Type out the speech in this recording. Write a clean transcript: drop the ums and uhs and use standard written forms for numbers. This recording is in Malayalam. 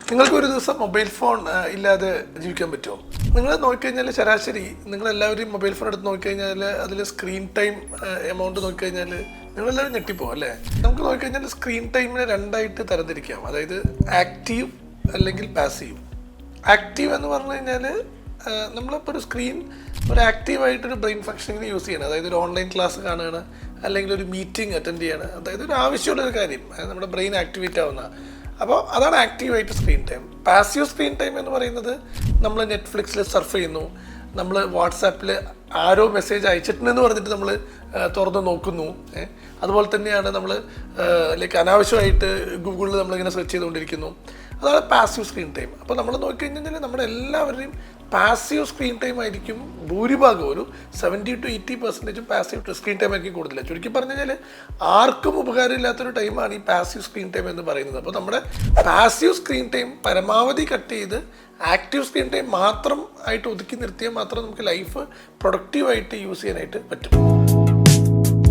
നിങ്ങൾക്ക് ഒരു ദിവസം മൊബൈൽ ഫോൺ ഇല്ലാതെ ജീവിക്കാൻ പറ്റുമോ? നിങ്ങൾ നോക്കിക്കഴിഞ്ഞാൽ ശരാശരി നിങ്ങളെല്ലാവരും മൊബൈൽ ഫോൺ എടുത്ത് നോക്കിക്കഴിഞ്ഞാൽ അതിൽ സ്ക്രീൻ ടൈം എമൗണ്ട് നോക്കിക്കഴിഞ്ഞാൽ നിങ്ങളെല്ലാവരും ഞെട്ടിപ്പോകും അല്ലേ? നമുക്ക് നോക്കിക്കഴിഞ്ഞാൽ സ്ക്രീൻ ടൈമിനെ രണ്ടായിട്ട് തരംതിരിക്കാം. അതായത് ആക്റ്റീവ് അല്ലെങ്കിൽ പാസീവ്. ആക്റ്റീവ് എന്ന് പറഞ്ഞു കഴിഞ്ഞാൽ നമ്മളിപ്പോൾ ഒരു സ്ക്രീൻ ഒരു ആക്റ്റീവായിട്ടൊരു ബ്രെയിൻ ഫങ്ഷനിങ്ങിന് യൂസ് ചെയ്യണം. അതായത് ഒരു ഓൺലൈൻ ക്ലാസ് കാണുകയാണ്, അല്ലെങ്കിൽ ഒരു മീറ്റിംഗ് അറ്റൻഡ് ചെയ്യാണ്. അതായത് ഒരു ആവശ്യമുള്ളൊരു കാര്യം, നമ്മുടെ ബ്രെയിൻ ആക്ടിവേറ്റ് ആവുന്ന. അപ്പോൾ അതാണ് ആക്റ്റീവായിട്ട് screen time. Passive screen time എന്ന് പറയുന്നത് നമ്മൾ നെറ്റ്ഫ്ലിക്സിൽ സർഫ് ചെയ്യുന്നു, നമ്മൾ വാട്സാപ്പിൽ ആരോ മെസ്സേജ് അയച്ചിട്ടുണ്ടെന്ന് പറഞ്ഞിട്ട് നമ്മൾ തുറന്ന് നോക്കുന്നു. അതുപോലെ തന്നെയാണ് നമ്മൾ അനാവശ്യമായിട്ട് ഗൂഗിളിൽ നമ്മളിങ്ങനെ സെർച്ച് ചെയ്തുകൊണ്ടിരിക്കുന്നു. അതാണ് പാസീവ് സ്ക്രീൻ ടൈം. അപ്പോൾ നമ്മൾ നോക്കിക്കഴിഞ്ഞാൽ നമ്മുടെ എല്ലാവരുടെയും പാസീവ് സ്ക്രീൻ ടൈം ആയിരിക്കും ഭൂരിഭാഗം, ഒരു 70 to 80% പാസീവ് സ്ക്രീൻ ടൈം ആയിരിക്കും കൂടുതൽ. ചുരുക്കി പറഞ്ഞു കഴിഞ്ഞാൽ ആർക്കും ഉപകാരമില്ലാത്തൊരു ടൈമാണ് ഈ പാസീവ് സ്ക്രീൻ ടൈം എന്ന് പറയുന്നത്. അപ്പോൾ നമ്മുടെ പാസീവ് സ്ക്രീൻ ടൈം പരമാവധി കട്ട് ചെയ്ത് ആക്റ്റീവ് സ്ക്രീൻ ടൈം മാത്രം ആയിട്ട് ഒതുക്കി നിർത്തിയാൽ മാത്രം നമുക്ക് ലൈഫ് പ്രൊഡക്റ്റീവായിട്ട് യൂസ് ചെയ്യാനായിട്ട് പറ്റും.